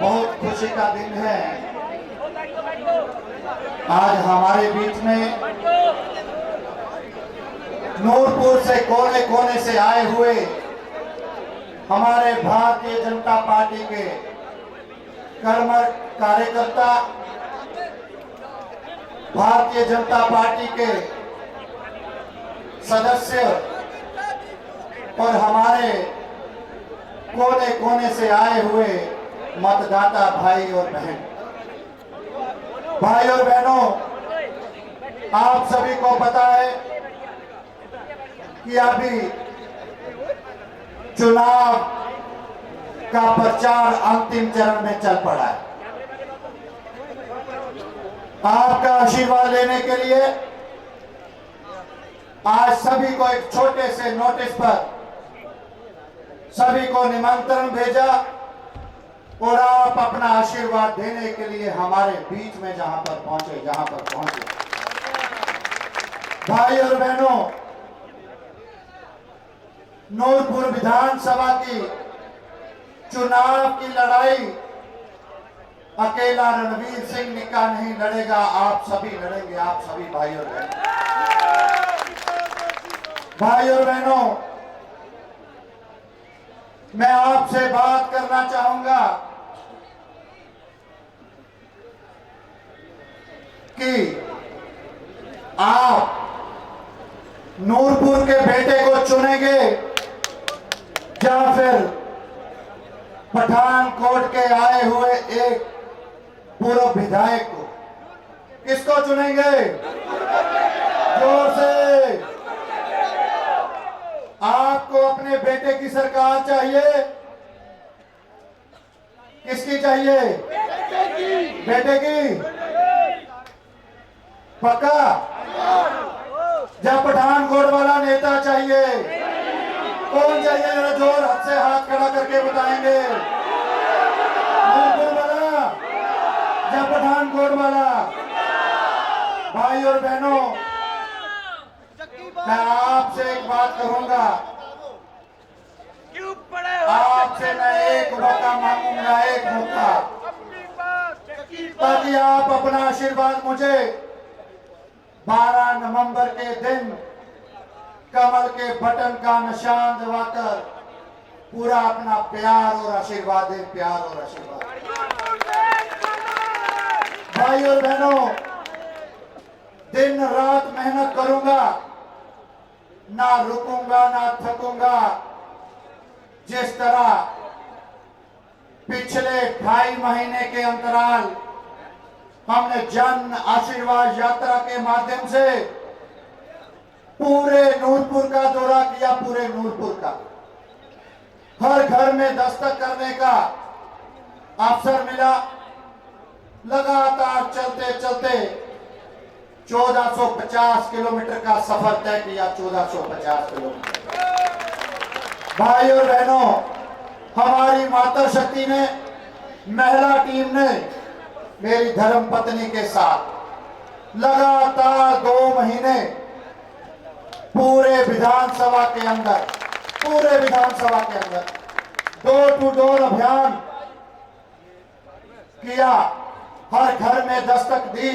बहुत खुशी का दिन है। आज हमारे बीच में नूरपुर से कोने कोने से आए हुए हमारे भारतीय जनता पार्टी के कर्मठ कार्यकर्ता, भारतीय जनता पार्टी के सदस्य और हमारे कोने कोने से आए हुए मतदाता भाई और बहनों, आप सभी को पता है कि अभी चुनाव का प्रचार अंतिम चरण में चल पड़ा है। आपका आशीर्वाद लेने के लिए आज सभी को एक छोटे से नोटिस पर सभी को निमंत्रण भेजा और आप अपना आशीर्वाद देने के लिए हमारे बीच में जहां पर पहुंचे भाई और बहनों, नूरपुर विधानसभा की चुनाव की लड़ाई अकेला रणवीर सिंह निक्का नहीं लड़ेगा, आप सभी लड़ेंगे, आप सभी भाई और बहनों, मैं आपसे बात करना चाहूंगा कि आप नूरपुर के बेटे को चुनेंगे या फिर पठानकोट के आए हुए एक पूर्व विधायक को? किसको चुनेंगे? जोर से। आपको अपने बेटे की सरकार चाहिए? किसकी चाहिए? बेटे की? पक्का? या पठानकोट वाला नेता चाहिए? कौन चाहिए? जरा जोर से हाथ खड़ा करके बताएंगे। नूरपुर वाला या पठानकोट वाला? भाई और बहनों, मैं आपसे एक बात कहूंगा, आपसे मैं एक मौका मांगूंगा, एक मौका, ताकि आप अपना आशीर्वाद मुझे 12 नवंबर के दिन कमल के बटन का निशान दबाकर पूरा अपना प्यार और आशीर्वाद दें, प्यार और आशीर्वाद। भाई और बहनों, दिन रात मेहनत करूंगा, ना रुकूंगा ना थकूंगा। जिस तरह पिछले 2.5 महीने के अंतराल हमने जन आशीर्वाद यात्रा के माध्यम से पूरे नूरपुर का दौरा किया, पूरे नूरपुर का हर घर में दस्तक करने का अवसर मिला। लगातार चलते चलते 1450 किलोमीटर का सफर तय किया, 1450 किलोमीटर। भाई और बहनों, हमारी माता शक्ति ने, महिला टीम ने मेरी धर्म पत्नी के साथ लगातार 2 महीने पूरे विधानसभा के अंदर डोर टू डोर अभियान किया, हर घर में दस्तक दी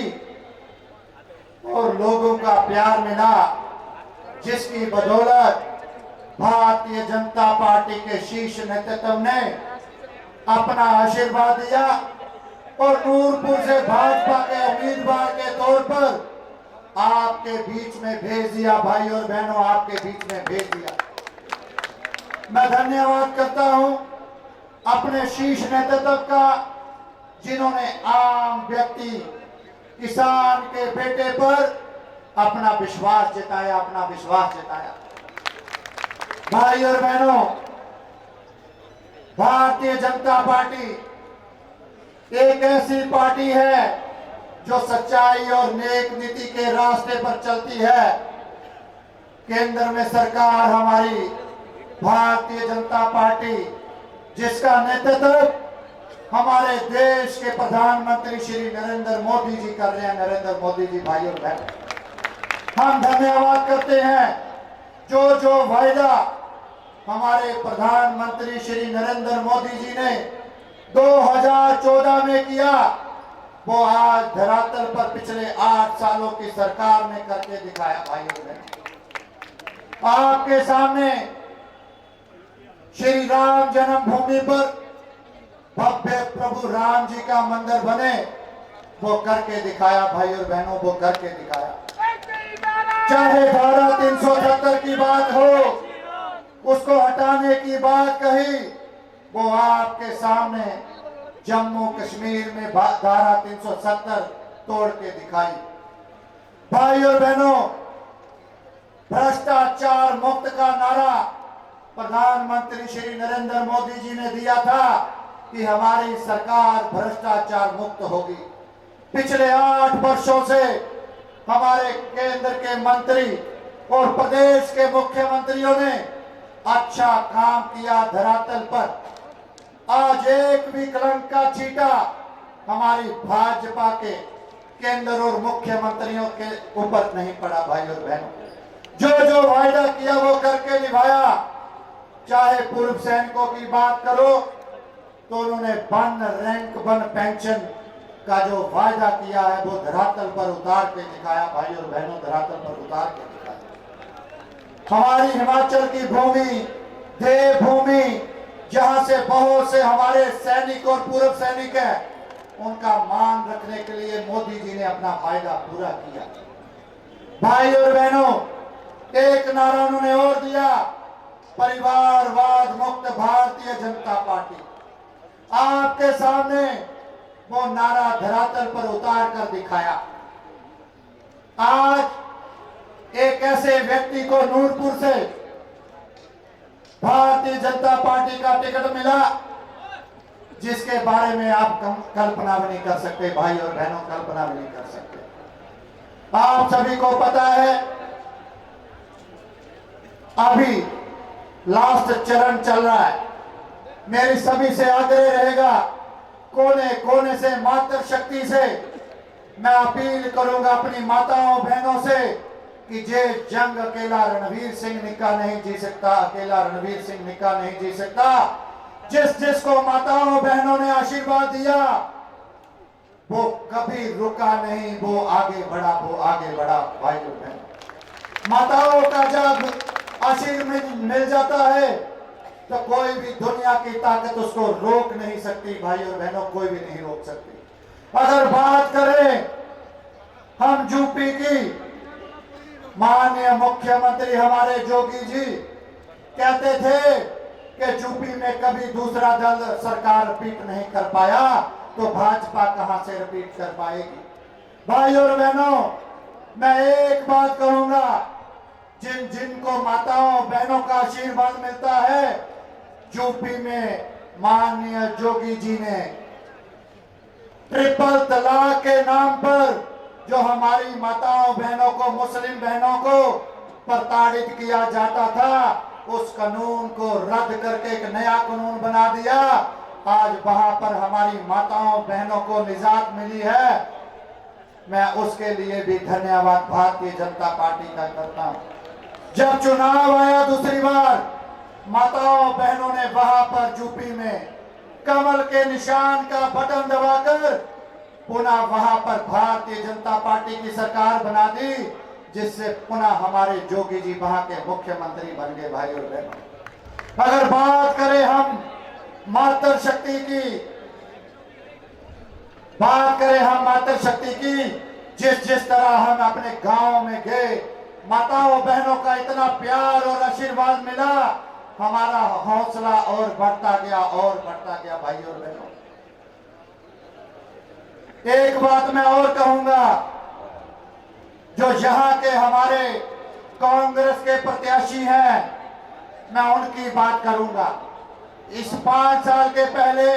और लोगों का प्यार मिला, जिसकी बदौलत भारतीय जनता पार्टी के शीर्ष नेतृत्व ने अपना आशीर्वाद दिया और नूरपुर से भाजपा के उम्मीदवार के तौर पर आपके बीच में भेज दिया। भाई और बहनों, आपके बीच में भेज दिया। मैं धन्यवाद करता हूं अपने शीर्ष नेतृत्व का, जिन्होंने आम व्यक्ति, किसान के बेटे पर अपना विश्वास जताया। भाई और बहनों, भारतीय जनता पार्टी एक ऐसी पार्टी है जो सच्चाई और नेक नीति के रास्ते पर चलती है। केंद्र में सरकार हमारी भारतीय जनता पार्टी, जिसका नेतृत्व हमारे देश के प्रधानमंत्री श्री नरेंद्र मोदी जी कर रहे हैं। नरेंद्र मोदी जी, भाई और बहन, हम धन्यवाद करते हैं। जो वायदा हमारे प्रधानमंत्री श्री नरेंद्र मोदी जी ने 2014 में किया, वो आज धरातल पर पिछले 8 सालों की सरकार ने करके दिखाया। भाइयों बहनों, आपके सामने श्री राम जन्मभूमि पर भव्य प्रभु राम जी का मंदिर बने, वो करके दिखाया। भाइयों बहनों, वो करके दिखाया। चाहे धारा 370 की बात हो, उसको हटाने की बात कही, वो आपके सामने जम्मू कश्मीर में धारा 370 तोड़ के दिखाई। भाइयों बहनों, भ्रष्टाचार मुक्त का नारा प्रधानमंत्री श्री नरेंद्र मोदी जी ने दिया था कि हमारी सरकार भ्रष्टाचार मुक्त होगी। पिछले 8 वर्षों से हमारे केंद्र के मंत्री और प्रदेश के मुख्यमंत्रियों ने अच्छा काम किया धरातल पर। आज एक भी कलंक का छींटा हमारी भाजपा के केंद्र और मुख्यमंत्रियों के ऊपर नहीं पड़ा। भाइयों बहनों, जो जो वायदा किया वो करके निभाया। चाहे पूर्व सैनिकों की बात करो तो उन्होंने वन रैंक वन पेंशन का जो वायदा किया है वो धरातल पर उतार के दिखाया। भाइयों और बहनों, धरातल पर उतार के दिखाया। हमारी हिमाचल की भूमि, देवभूमि, जहां से बहुत से हमारे सैनिक और पूर्व सैनिक हैं, उनका मान रखने के लिए मोदी जी ने अपना वायदा पूरा किया। भाइयों और बहनों, एक नारा उन्होंने और दिया, परिवारवाद मुक्त भारतीय जनता पार्टी। आपके सामने वो नारा धरातल पर उतार कर दिखाया। आज एक ऐसे व्यक्ति को नूरपुर से भारतीय जनता पार्टी का टिकट मिला जिसके बारे में आप कल्पना भी नहीं कर सकते। भाई और बहनों, कल्पना भी नहीं कर सकते। आप सभी को पता है अभी लास्ट चरण चल रहा है। मेरी सभी से आग्रह रहेगा, कोने कोने से, मातृ शक्ति से मैं अपील करूंगा अपनी माताओं बहनों से कि जे जंग अकेला रणवीर सिंह निक्का नहीं जी सकता, अकेला रणवीर सिंह निक्का नहीं जी सकता। जिस जिसको माताओं बहनों ने आशीर्वाद दिया वो कभी रुका नहीं, वो आगे बढ़ा, वो आगे बढ़ा। भाइयों बहनों, माताओं का जब आशीर्वाद मिल जाता है तो कोई भी दुनिया की ताकत उसको रोक नहीं सकती। भाइयों और बहनों, कोई भी नहीं रोक सकती। अगर बात करें हम यूपी की, माननीय मुख्यमंत्री हमारे जोगी जी कहते थे कि यूपी में कभी दूसरा दल सरकार रिपीट नहीं कर पाया, तो भाजपा कहां से रिपीट कर पाएगी। भाइयों और बहनों, मैं एक बात कहूंगा, जिन जिनको माताओं बहनों का आशीर्वाद मिलता है, यूपी में माननीय जोगी जी ने ट्रिपल तलाक के नाम पर जो हमारी माताओं बहनों को, मुस्लिम बहनों को प्रताड़ित किया जाता था, उस कानून को रद्द करके एक नया कानून बना दिया। आज वहां पर हमारी माताओं बहनों को निजात मिली है। मैं उसके लिए भी धन्यवाद भारतीय जनता पार्टी का करता हूं। जब चुनाव आया दूसरी बार, माताओं बहनों ने वहां पर यूपी में कमल के निशान का बटन दबाकर पुनः वहां पर भारतीय जनता पार्टी की सरकार बना दी, जिससे पुनः हमारे जोगी जी वहां के मुख्यमंत्री बन गए। भाई और बहनों, अगर बात करें हम मातृ शक्ति की, बात करें हम मातृ शक्ति की, जिस जिस तरह हम अपने गांव में गए, माताओं बहनों का इतना प्यार और आशीर्वाद मिला, हमारा हौसला और बढ़ता गया और बढ़ता गया। भाइयों और बहनों, एक बात मैं और कहूंगा, जो यहां के हमारे कांग्रेस के प्रत्याशी हैं, मैं उनकी बात करूंगा। इस 5 साल के पहले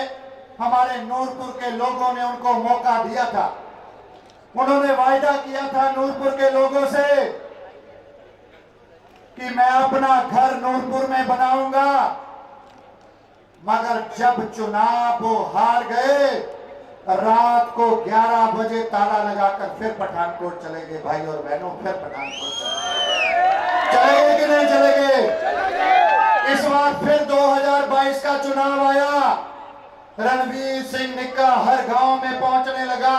हमारे नूरपुर के लोगों ने उनको मौका दिया था। उन्होंने वायदा किया था नूरपुर के लोगों से कि मैं अपना घर नूरपुर में बनाऊंगा, मगर जब चुनाव वो हार गए, रात को 11 बजे ताला लगाकर फिर पठानकोट चले गए। भाई और बहनों, फिर पठानकोट चले गए कि नहीं चले गए? इस बार फिर 2022 का चुनाव आया, रणवीर सिंह निक्का हर गांव में पहुंचने लगा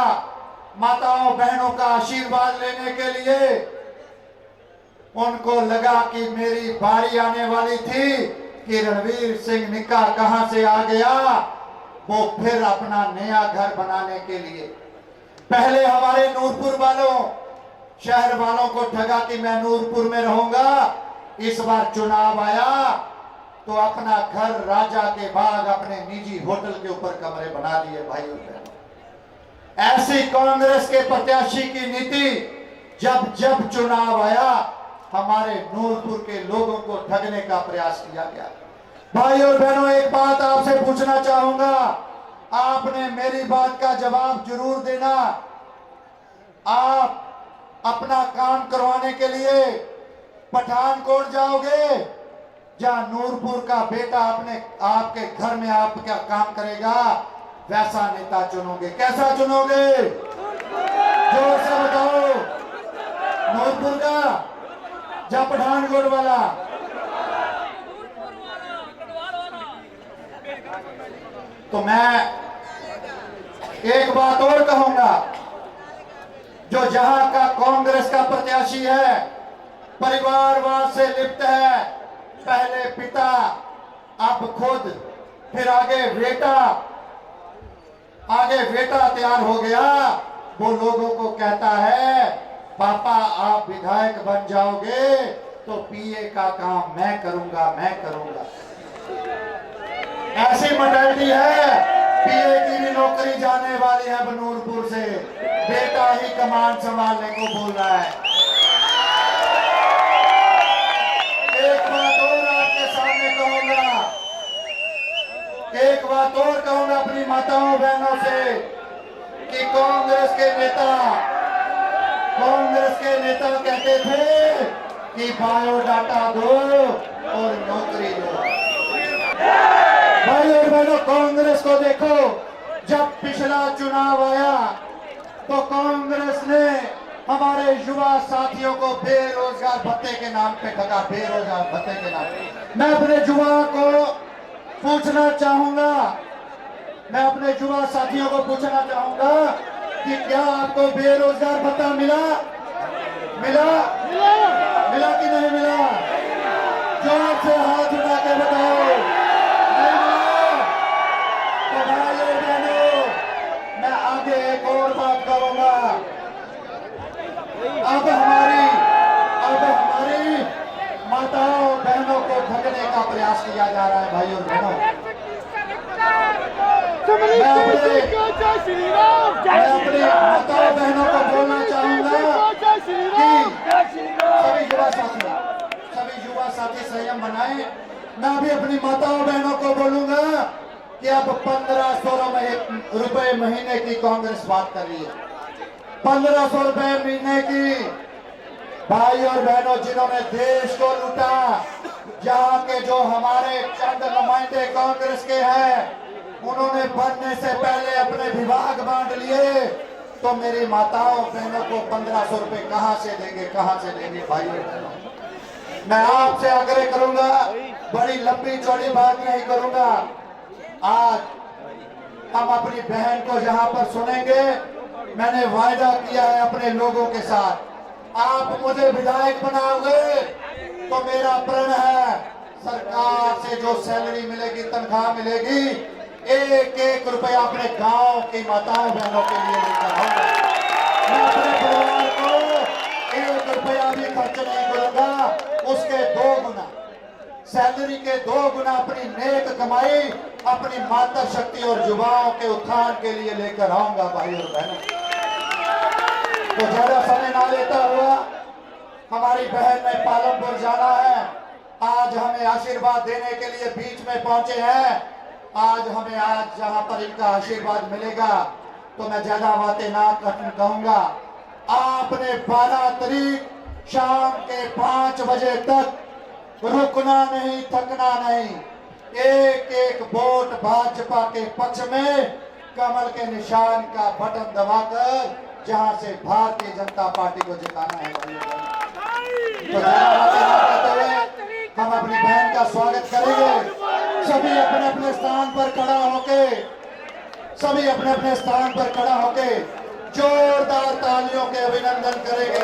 माताओं बहनों का आशीर्वाद लेने के लिए। उनको लगा कि मेरी बारी आने वाली थी कि रणवीर सिंह निक्का कहां से आ गया, वो फिर अपना नया घर बनाने के लिए। पहले हमारे नूरपुर वालों शहर वालों को ठगा कि मैं नूरपुर में रहूंगा। इस बार चुनाव आया तो अपना घर राजा के बाग अपने निजी होटल के ऊपर कमरे बना लिए। भाइयों बहनों, ऐसी कांग्रेस के प्रत्याशी की नीति जब जब चुनाव आया हमारे नूरपुर के लोगों को ठगने का प्रयास किया गया। भाई और बहनों, एक बात आपसे पूछना चाहूंगा, आपने मेरी बात का जवाब जरूर देना। आप अपना काम करवाने के लिए पठानकोट जाओगे, जहां नूरपुर का बेटा अपने आपके घर में आपका काम करेगा, वैसा नेता चुनोगे? कैसा चुनोगे? जोर से बताओ। नूरपुर का या पठानकोट वाला? तो मैं एक बात और कहूंगा, जो जहां का कांग्रेस का प्रत्याशी है, परिवारवाद से लिप्त है, पहले पिता अब खुद फिर आगे बेटा तैयार हो गया, वो लोगों को कहता है पापा आप विधायक बन जाओगे तो पीए का काम मैं करूंगा। ऐसी मेंटालिटी है, पीए की भी नौकरी जाने वाली है नूरपुर से, बेटा ही कमान संभालने को बोल रहा है। एक बात और आपके सामने कहूंगा अपनी माताओं बहनों से कि कांग्रेस के नेता कहते थे कि बायोडाटा दो और नौकरी दो। भाई और बहनों, कांग्रेस को देखो, जब पिछला चुनाव आया तो कांग्रेस ने हमारे युवा साथियों को बेरोजगार भत्ते के नाम पे ठगा। बेरोजगार भत्ते के नाम पे मैं अपने युवा को पूछना चाहूंगा, कि क्या आपको बेरोजगार भत्ता मिला कि नहीं मिला? जोर से हाथ उठा के बताओ। तो भाई और बहनों, मैं आगे एक और बात करूंगा। अब हमारी माताओं बहनों को ठगने का प्रयास किया जा रहा है। भाई और बहनों, मैं अपनी माताओं बहनों को बोलना चाहूंगा कि सभी युवा साथी संयम बनाएं। मैं भी अपनी माताओं बहनों को बोलूंगा कि अब 1500 रुपए महीने की कांग्रेस बात कर रही है। 1500 रुपए महीने की। भाई और बहनों, जिन्होंने देश को लूटा, जहां के जो हमारे चंद नुमाइंदे कांग्रेस के हैं, उन्होंने बनने से पहले अपने विभाग बांट लिए, तो मेरी माताओं बहनों को 1500 रुपए कहां से देंगे? भाई और बहनों, मैं आपसे आग्रह करूंगा, बड़ी लंबी चौड़ी बात नहीं करूंगा। आज हम अपनी बहन को यहाँ पर सुनेंगे। मैंने वायदा किया है अपने लोगों के साथ, आप मुझे विधायक बनाओगे तो मेरा प्रण है, सरकार से जो सैलरी मिलेगी, तनख्वाह मिलेगी, एक रुपया अपने गांव की माताओं बहनों के लिए लेकर आऊंगा। मैं अपने परिवार को 1 रुपया भी खर्च नहीं करूंगा, उसके 2 गुना सैलरी के 2 गुना अपनी नेक कमाई अपनी माता शक्ति और युवाओं के उत्थान के लिए लेकर आऊंगा। भाई और बहनों, तो ज्यादा समय ना लेता हुआ, हमारी बहन ने पालमपुर जाना है। आज हमें आशीर्वाद देने के लिए बीच में पहुंचे हैं। आज जहां पर इनका आशीर्वाद मिलेगा, तो मैं ज्यादा बातें ना कहूंगा। आपने 12 तारीख शाम के 5 बजे तक रुकना नहीं, थकना नहीं। एक वोट भाजपा के पक्ष में कमल के निशान का बटन दबाकर जहां से भारतीय जनता पार्टी को जिताना है। तो हम अपनी बहन का स्वागत करेंगे। सभी अपने अपने स्थान पर खड़ा होके सभी अपने अपने स्थान पर खड़ा होकर जोरदार तालियों के अभिनंदन करेंगे।